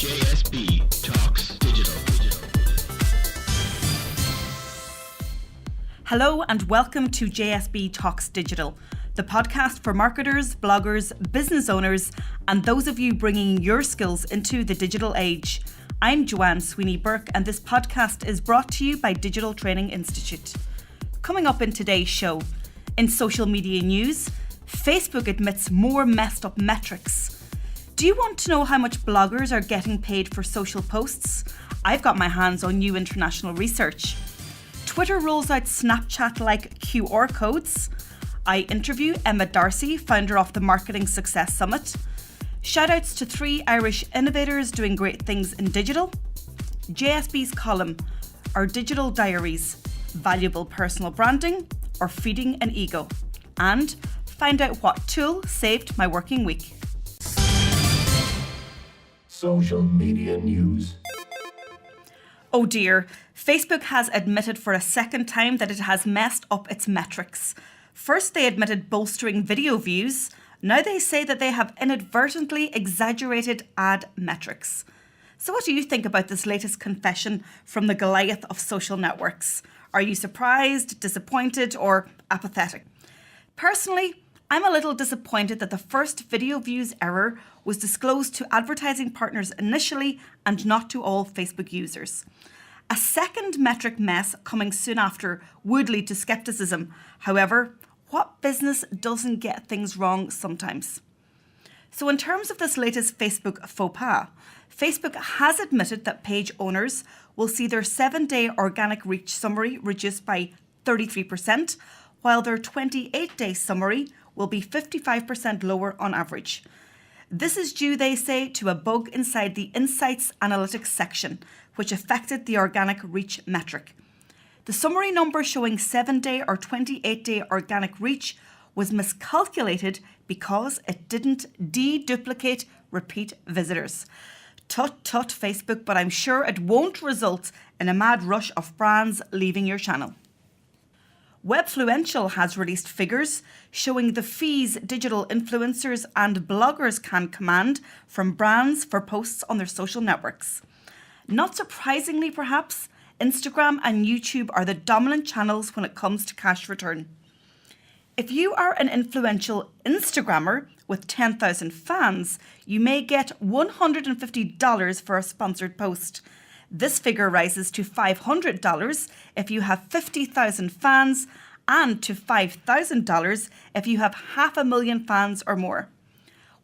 JSB Talks Digital. Hello and welcome to JSB Talks Digital, the podcast for marketers, bloggers, business owners, and those of you bringing your skills into the digital age. I'm Joanne Sweeney-Burke, and this podcast is brought to you by Digital Training Institute. Coming up in today's show, in social media news, Facebook admits more messed up metrics. Do you want to know how much bloggers are getting paid for social posts? I've got my hands on new international research. Twitter rolls out Snapchat-like QR codes. I interview Emma Darcy, founder of the Marketing Success Summit. Shoutouts to 3 Irish innovators doing great things in digital. JSB's column, Our Digital Diaries, Valuable Personal Branding or Feeding an Ego. And find out what tool saved my working week. Social media news. Oh dear, Facebook has admitted for a second time that it has messed up its metrics. First they admitted bolstering video views. Now they say that they have inadvertently exaggerated ad metrics. So what do you think about this latest confession from the Goliath of social networks? Are you surprised, disappointed, or apathetic? Personally, I'm a little disappointed that the first video views error was disclosed to advertising partners initially and not to all Facebook users. A second metric mess coming soon after would lead to skepticism. However, what business doesn't get things wrong sometimes? So in terms of this latest Facebook faux pas, Facebook has admitted that page owners will see their 7-day organic reach summary reduced by 33%, while their 28-day summary will be 55% lower on average. This is due, they say, to a bug inside the Insights Analytics section, which affected the organic reach metric. The summary number showing 7-day or 28-day organic reach was miscalculated because it didn't deduplicate repeat visitors. Tut tut Facebook, but I'm sure it won't result in a mad rush of brands leaving your channel. Webfluential has released figures showing the fees digital influencers and bloggers can command from brands for posts on their social networks. Not surprisingly, perhaps, Instagram and YouTube are the dominant channels when it comes to cash return. If you are an influential Instagrammer with 10,000 fans, you may get $150 for a sponsored post. This figure rises to $500 if you have 50,000 fans and to $5,000 if you have 500,000 fans or more.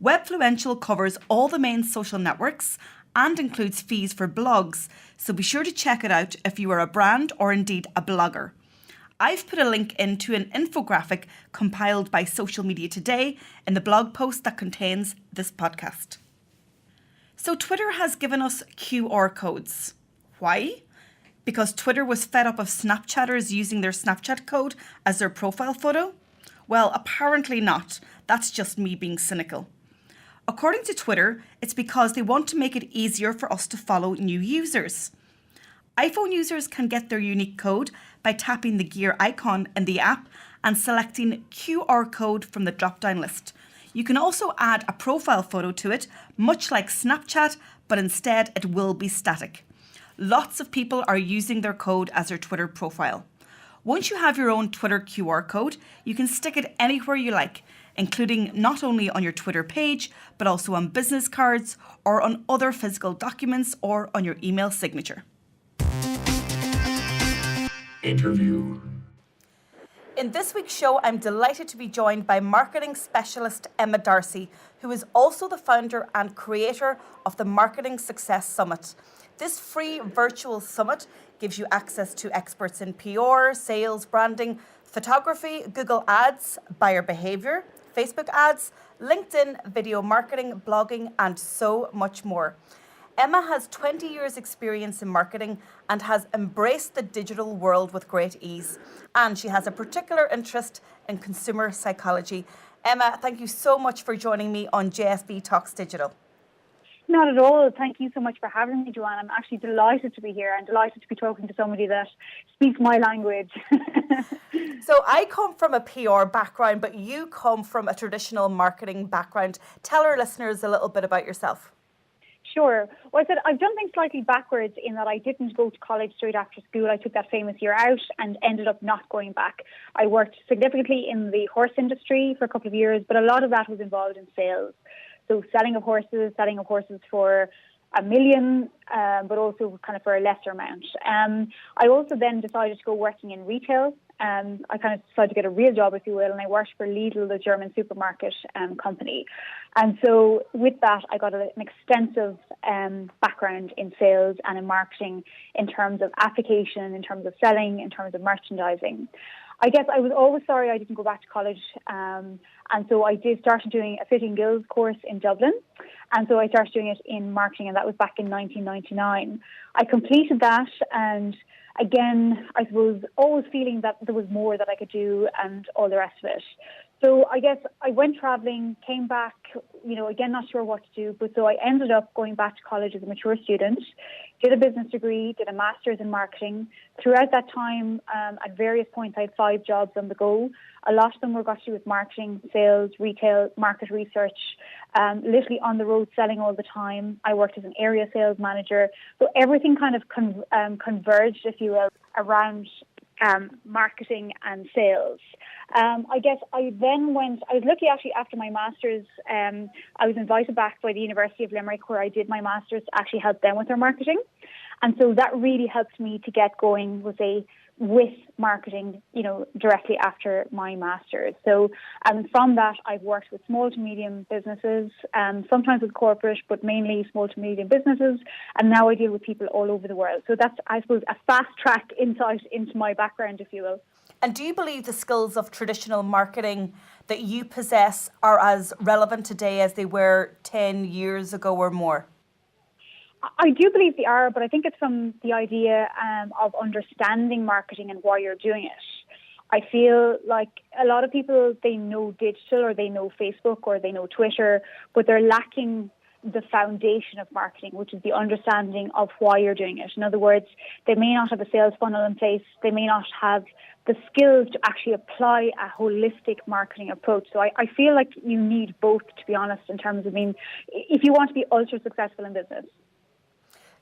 Webfluential covers all the main social networks and includes fees for blogs, so be sure to check it out if you are a brand or indeed a blogger. I've put a link into an infographic compiled by Social Media Today in the blog post that contains this podcast. So Twitter has given us QR codes. Why? Because Twitter was fed up of Snapchatters using their Snapchat code as their profile photo? Well, apparently not. That's just me being cynical. According to Twitter, it's because they want to make it easier for us to follow new users. iPhone users can get their unique code by tapping the gear icon in the app and selecting QR code from the drop-down list. You can also add a profile photo to it, much like Snapchat, but instead it will be static. Lots of people are using their code as their Twitter profile. Once you have your own Twitter QR code, you can stick it anywhere you like, including not only on your Twitter page, but also on business cards or on other physical documents or on your email signature. Interview. In this week's show, I'm delighted to be joined by marketing specialist Emma Darcy, who is also the founder and creator of the Marketing Success Summit. This free virtual summit gives you access to experts in PR, sales, branding, photography, Google Ads, buyer behavior, Facebook ads, LinkedIn, video marketing, blogging, and so much more. Emma has 20 years experience in marketing and has embraced the digital world with great ease. And she has a particular interest in consumer psychology. Emma, thank you so much for joining me on JSB Talks Digital. Not at all. Thank you so much for having me, Joanne. I'm actually delighted to be here and delighted to be talking to somebody that speaks my language. So I come from a PR background, but you come from a traditional marketing background. Tell our listeners a little bit about yourself. Sure. Well, I said I've done things slightly backwards in that I didn't go to college straight after school. I took that famous year out and ended up not going back. I worked significantly in the horse industry for a couple of years, but a lot of that was involved in sales. So selling of horses for $1 million, but also kind of for a lesser amount. I also then decided to go working in retail. I kind of decided to get a real job, if you will, and I worked for Lidl, the German supermarket company. And so with that, I got an extensive background in sales and in marketing in terms of application, in terms of selling, in terms of merchandising. I guess I was always sorry I didn't go back to college. And so I started doing a Fitting Guilds course in Dublin. And so I started doing it in marketing, and that was back in 1999. I completed that, and again, I suppose always feeling that there was more that I could do and all the rest of it. So I guess I went traveling, came back, again, not sure what to do. But so I ended up going back to college as a mature student, did a business degree, did a master's in marketing. Throughout that time, at various points, I had 5 jobs on the go. A lot of them were got to do with marketing, sales, retail, market research, literally on the road selling all the time. I worked as an area sales manager. So everything kind of converged, if you will, around marketing and sales. I guess I was lucky actually after my master's, I was invited back by the University of Limerick where I did my master's to actually help them with their marketing. And so that really helped me to get going with marketing, directly after my master's. So from that, I've worked with small to medium businesses, sometimes with corporate, but mainly small to medium businesses. And now I deal with people all over the world. So that's, I suppose, a fast track insight into my background, if you will. And do you believe the skills of traditional marketing that you possess are as relevant today as they were 10 years ago or more? I do believe they are, but I think it's from the idea of understanding marketing and why you're doing it. I feel like a lot of people, they know digital or they know Facebook or they know Twitter, but they're lacking the foundation of marketing, which is the understanding of why you're doing it. In other words, they may not have a sales funnel in place. They may not have the skills to actually apply a holistic marketing approach. So I feel like you need both, to be honest, in terms of, if you want to be ultra successful in business.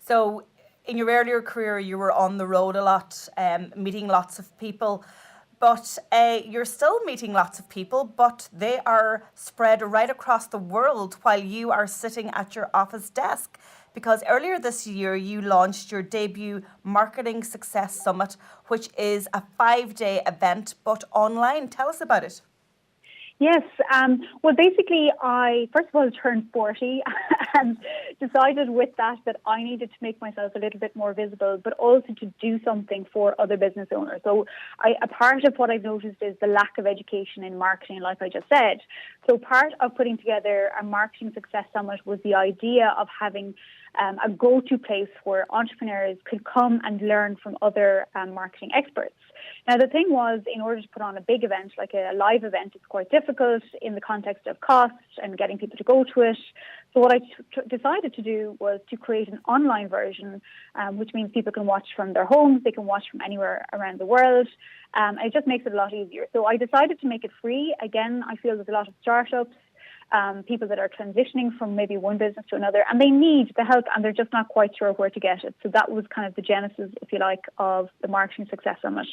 So in your earlier career, you were on the road a lot, meeting lots of people. But you're still meeting lots of people, but they are spread right across the world while you are sitting at your office desk. Because earlier this year, you launched your debut Marketing Success Summit, which is a 5-day event, but online. Tell us about it. Yes. Well, basically, I, first of all, turned 40 and decided with that I needed to make myself a little bit more visible, but also to do something for other business owners. So a part of what I've noticed is the lack of education in marketing, like I just said. So part of putting together a Marketing Success Summit was the idea of having a go-to place where entrepreneurs could come and learn from other marketing experts. Now, the thing was, in order to put on a big event, like a live event, it's quite difficult in the context of costs and getting people to go to it. So what I decided to do was to create an online version, which means people can watch from their homes, they can watch from anywhere around the world. It just makes it a lot easier. So I decided to make it free. Again, I feel there's a lot of startups, people that are transitioning from maybe one business to another, and they need the help and they're just not quite sure where to get it. So that was kind of the genesis, if you like, of the Marketing Success Summit.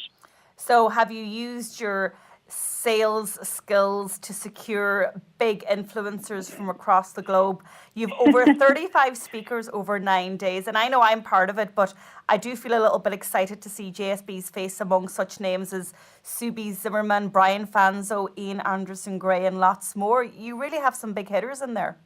So have you used your sales skills to secure big influencers from across the globe? You've over 35 speakers over 9 days, and I know I'm part of it, but I do feel a little bit excited to see JSB's face among such names as Subi Zimmerman, Brian Fanzo, Ian Anderson Gray, and lots more. You really have some big hitters in there.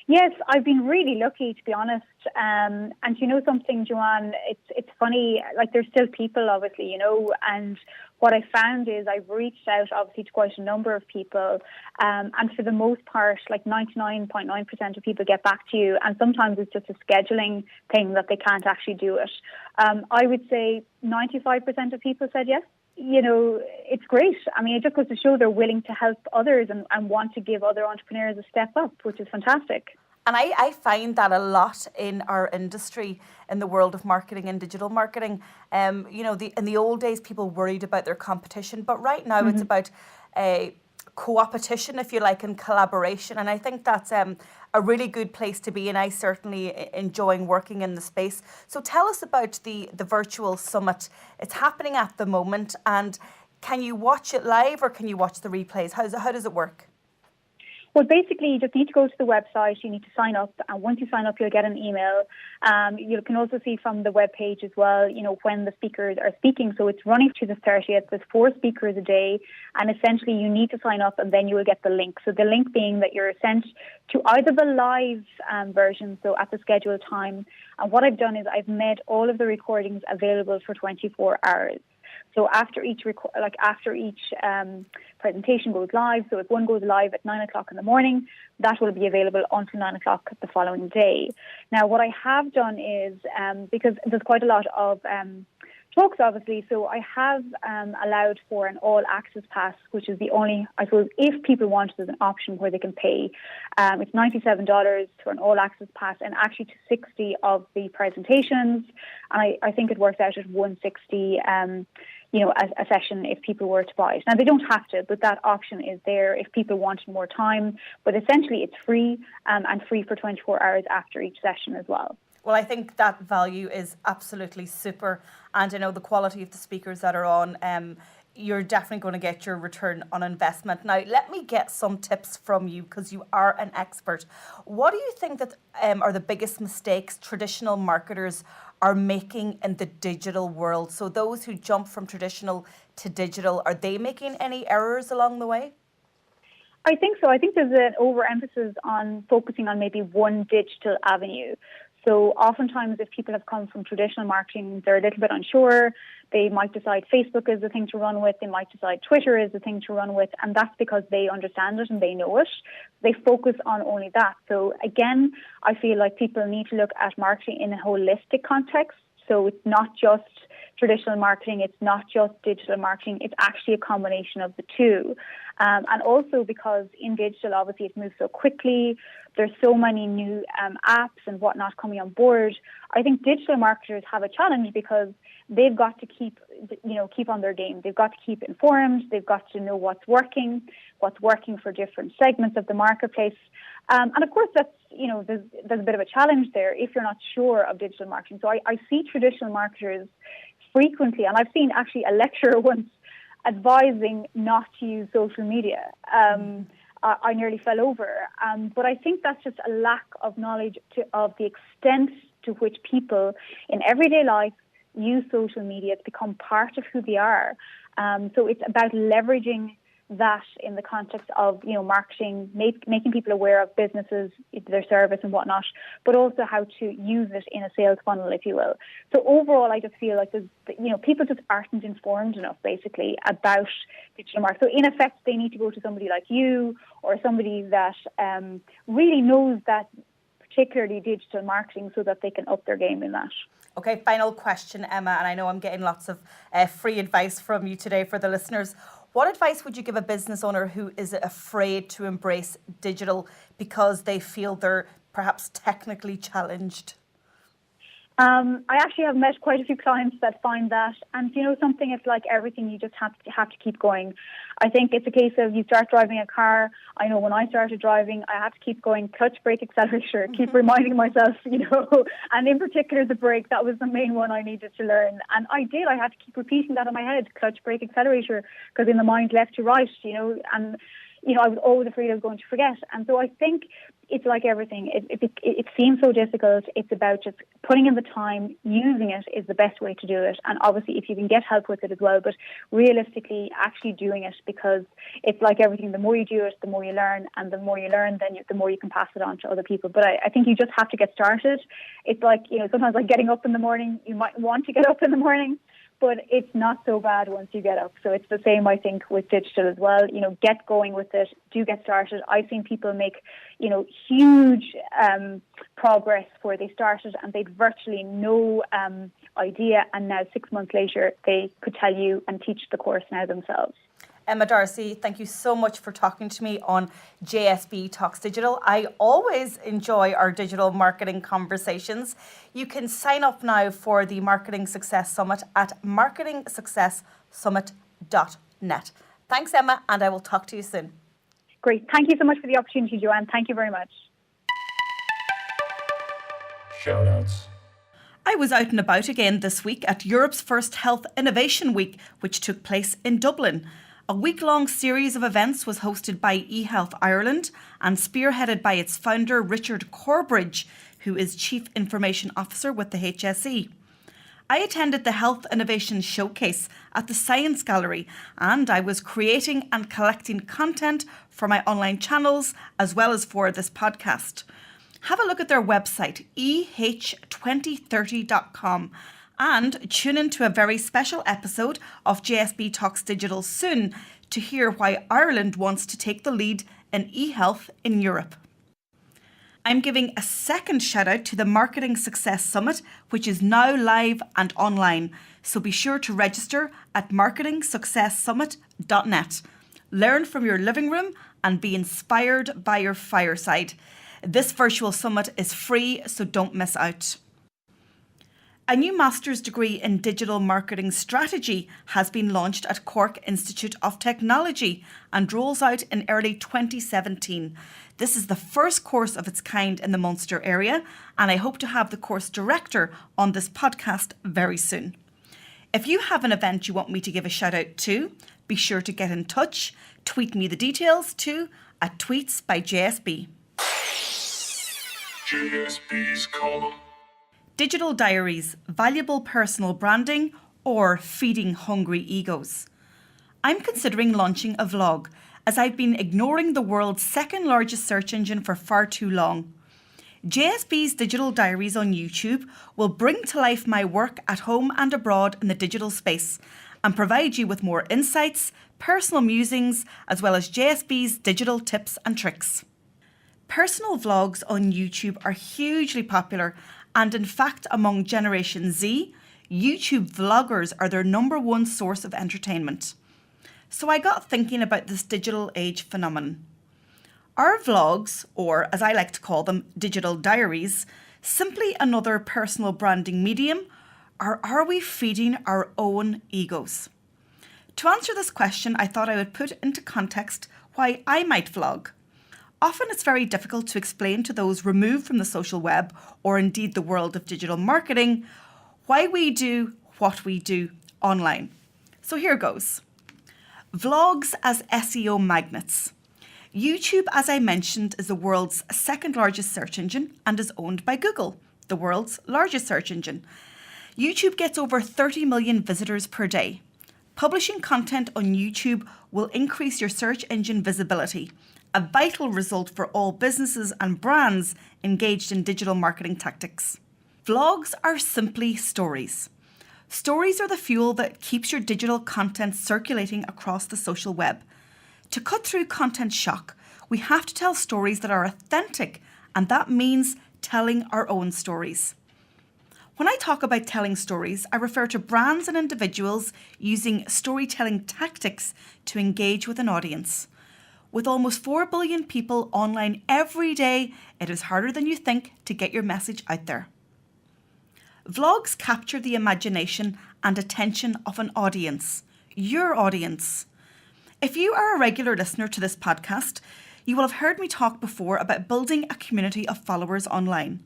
Yes, I've been really lucky, to be honest. And you know something, Joanne, it's funny, like there's still people, obviously, and what I found is I've reached out, obviously, to quite a number of people. And for the most part, like 99.9% of people get back to you. And sometimes it's just a scheduling thing that they can't actually do it. I would say 95% of people said yes. It's great. It just goes to show they're willing to help others and want to give other entrepreneurs a step up, which is fantastic. And I find that a lot in our industry, in the world of marketing and digital marketing. In the old days, people worried about their competition, but right now it's about co-opetition, if you like, and collaboration. And I think that's a really good place to be. And I certainly enjoying working in the space. So tell us about the virtual summit. It's happening at the moment. And can you watch it live or can you watch the replays? How does it work? Well, basically, you just need to go to the website. You need to sign up, and once you sign up, you'll get an email. You can also see from the webpage as well, when the speakers are speaking. So it's running to the 30th. There's 4 speakers a day, and essentially you need to sign up, and then you will get the link. So the link being that you're sent to either the live version, so at the scheduled time. And what I've done is I've made all of the recordings available for 24 hours. So after each presentation goes live, so if one goes live at 9 o'clock in the morning, that will be available until 9 o'clock the following day. Now, what I have done is, because there's quite a lot of talks, obviously, so I have allowed for an all-access pass, which is the only, I suppose, if people want, there's an option where they can pay. It's $97 for an all-access pass, and actually to 60 of the presentations. And I think it works out at $160. A session if people were to buy it. Now, they don't have to, but that option is there if people wanted more time. But essentially, it's free and free for 24 hours after each session as well. Well, I think that value is absolutely super. And I know the quality of the speakers that are on, you're definitely going to get your return on investment. Now, let me get some tips from you because you are an expert. What do you think that are the biggest mistakes traditional marketers are making in the digital world? So those who jump from traditional to digital, are they making any errors along the way? I think so. I think there's an overemphasis on focusing on maybe one digital avenue. So oftentimes if people have come from traditional marketing, they're a little bit unsure. They might decide Facebook is the thing to run with. They might decide Twitter is the thing to run with. And that's because they understand it and they know it. They focus on only that. So again, I feel like people need to look at marketing in a holistic context. So it's not just traditional marketing, it's not just digital marketing, it's actually a combination of the two. And also because in digital, obviously, it moves so quickly. There's so many new apps and whatnot coming on board. I think digital marketers have a challenge because they've got to keep on their game. They've got to keep informed. They've got to know what's working for different segments of the marketplace. And of course, that's, there's a bit of a challenge there if you're not sure of digital marketing. So I see traditional marketers frequently, and I've seen actually a lecturer once advising not to use social media. I nearly fell over. But I think that's just a lack of knowledge of the extent to which people in everyday life use social media to become part of who they are. So it's about leveraging that in the context of, marketing, making people aware of businesses, their service and whatnot, but also how to use it in a sales funnel, if you will. So overall, I just feel like people just aren't informed enough, basically, about digital marketing. So in effect, they need to go to somebody like you or somebody that really knows that particularly digital marketing so that they can up their game in that. Okay, final question, Emma, and I know I'm getting lots of free advice from you today for the listeners. What advice would you give a business owner who is afraid to embrace digital because they feel they're perhaps technically challenged? I actually have met quite a few clients that find that, and something, it's like everything, you just have to keep going. I think it's a case of you start driving a car. I know when I started driving, I had to keep going, clutch, brake, accelerator, keep reminding myself, and in particular the brake, that was the main one I needed to learn. And I had to keep repeating that in my head, clutch, brake, accelerator, because in the mind left to right, and I was always afraid I was going to forget. And so I think it's like everything. It seems so difficult. It's about just putting in the time, using it is the best way to do it. And obviously, if you can get help with it as well, but realistically, actually doing it, because it's like everything. The more you do it, the more you learn. And the more you learn, then the more you can pass it on to other people. But I think you just have to get started. It's like, sometimes like getting up in the morning, you might want to get up in the morning, but it's not so bad once you get up. So it's the same, I think, with digital as well. Get going with it. Do get started. I've seen people make, huge progress where they started and they'd virtually no idea. And now 6 months later, they could tell you and teach the course now themselves. Emma Darcy, thank you so much for talking to me on JSB Talks Digital. I always enjoy our digital marketing conversations. You can sign up now for the Marketing Success Summit at marketingsuccesssummit.net. Thanks, Emma, and I will talk to you soon. Great. Thank you so much for the opportunity, Joanne. Thank you very much. Shoutouts. I was out and about again this week at Europe's first Health Innovation Week, which took place in Dublin. A week-long series of events was hosted by eHealth Ireland and spearheaded by its founder, Richard Corbridge, who is Chief Information Officer with the HSE. I attended the Health Innovation Showcase at the Science Gallery, and I was creating and collecting content for my online channels as well as for this podcast. Have a look at their website, eh2030.com, and tune into a very special episode of JSB Talks Digital soon to hear why Ireland wants to take the lead in e-health in Europe. I'm giving a second shout out to the Marketing Success Summit, which is now live and online. So be sure to register at marketingsuccesssummit.net. Learn from your living room and be inspired by your fireside. This virtual summit is free, so don't miss out. A new master's degree in digital marketing strategy has been launched at Cork Institute of Technology and rolls out in early 2017. This is the first course of its kind in the Munster area, and I hope to have the course director on this podcast very soon. If you have an event you want me to give a shout out to, be sure to get in touch. Tweet me the details to @tweets by JSB. JSB's column. Digital Diaries, valuable personal branding or feeding hungry egos. I'm considering launching a vlog as I've been ignoring the world's second largest search engine for far too long. JSB's Digital Diaries on YouTube will bring to life my work at home and abroad in the digital space and provide you with more insights, personal musings, as well as JSB's digital tips and tricks. Personal vlogs on YouTube are hugely popular, and in fact, among Generation Z, YouTube vloggers are their number one source of entertainment. So I got thinking about this digital age phenomenon. Are vlogs, or as I like to call them, digital diaries, simply another personal branding medium, or are we feeding our own egos? To answer this question, I thought I would put into context why I might vlog. Often it's very difficult to explain to those removed from the social web, or indeed the world of digital marketing, why we do what we do online. So here goes. Vlogs as SEO magnets. YouTube, as I mentioned, is the world's second largest search engine and is owned by Google, the world's largest search engine. YouTube gets over 30 million visitors per day. Publishing content on YouTube will increase your search engine visibility, a vital result for all businesses and brands engaged in digital marketing tactics. Vlogs are simply stories. Stories are the fuel that keeps your digital content circulating across the social web. To cut through content shock, we have to tell stories that are authentic, and that means telling our own stories. When I talk about telling stories, I refer to brands and individuals using storytelling tactics to engage with an audience. With almost 4 billion people online every day, it is harder than you think to get your message out there. Vlogs capture the imagination and attention of an audience, your audience. If you are a regular listener to this podcast, you will have heard me talk before about building a community of followers online.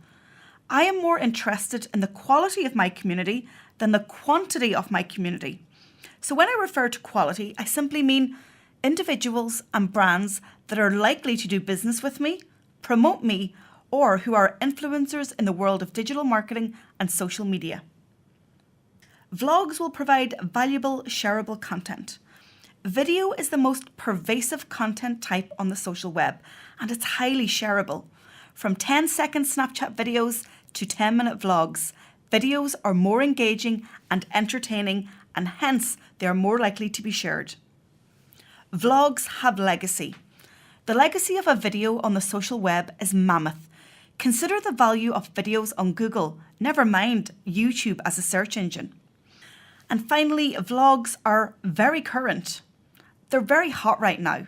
I am more interested in the quality of my community than the quantity of my community. So when I refer to quality, I simply mean individuals and brands that are likely to do business with me, promote me, or who are influencers in the world of digital marketing and social media. Vlogs will provide valuable, shareable content. Video is the most pervasive content type on the social web, and it's highly shareable. From 10-second Snapchat videos to 10-minute vlogs, videos are more engaging and entertaining, and hence they are more likely to be shared. Vlogs have legacy. The legacy of a video on the social web is mammoth. Consider the value of videos on Google, never mind YouTube as a search engine. And finally, vlogs are very current. They're very hot right now.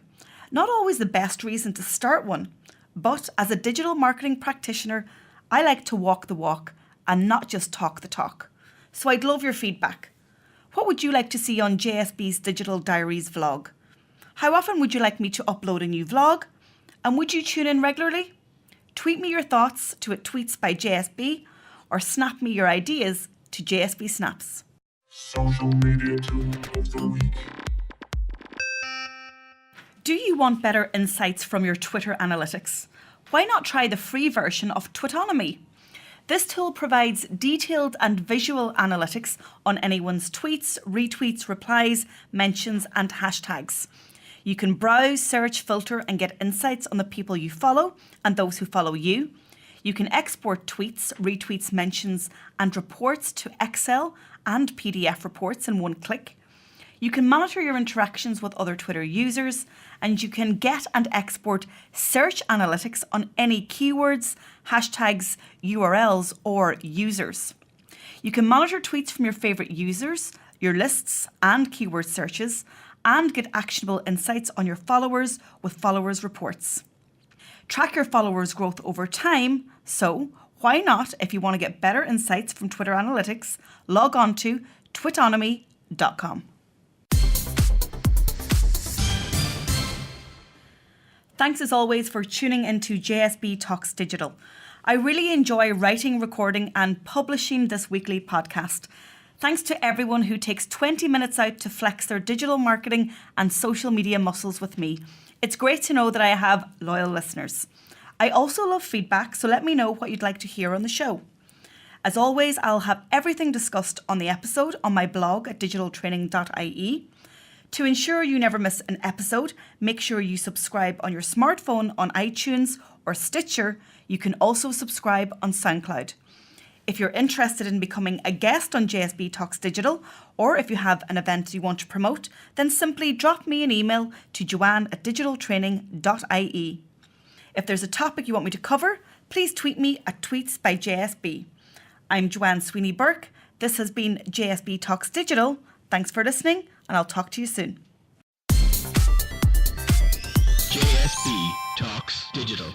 Not always the best reason to start one, but as a digital marketing practitioner, I like to walk the walk and not just talk the talk. So I'd love your feedback. What would you like to see on JSB's Digital Diaries vlog? How often would you like me to upload a new vlog? And would you tune in regularly? Tweet me your thoughts to @tweets by JSB or snap me your ideas to JSB Snaps. Social media tool of the week. Do you want better insights from your Twitter analytics? Why not try the free version of Twitonomy? This tool provides detailed and visual analytics on anyone's tweets, retweets, replies, mentions, and hashtags. You can browse, search, filter, and get insights on the people you follow and those who follow you. You can export tweets, retweets, mentions, and reports to Excel and PDF reports in one click. You can monitor your interactions with other Twitter users, and you can get and export search analytics on any keywords, hashtags, URLs, or users. You can monitor tweets from your favourite users, your lists, and keyword searches, and get actionable insights on your followers with followers reports. Track your followers' growth over time, so why not, if you want to get better insights from Twitter analytics, log on to twitonomy.com. Thanks as always for tuning into JSB Talks Digital. I really enjoy writing, recording, and publishing this weekly podcast. Thanks to everyone who takes 20 minutes out to flex their digital marketing and social media muscles with me. It's great to know that I have loyal listeners. I also love feedback, so let me know what you'd like to hear on the show. As always, I'll have everything discussed on the episode on my blog at digitaltraining.ie. To ensure you never miss an episode, make sure you subscribe on your smartphone on iTunes or Stitcher. You can also subscribe on SoundCloud. If you're interested in becoming a guest on JSB Talks Digital, or if you have an event you want to promote, then simply drop me an email to joanne@digitaltraining.ie. If there's a topic you want me to cover, please tweet me at tweets by JSB. I'm Joanne Sweeney Burke. This has been JSB Talks Digital. Thanks for listening, and I'll talk to you soon. JSB Talks Digital.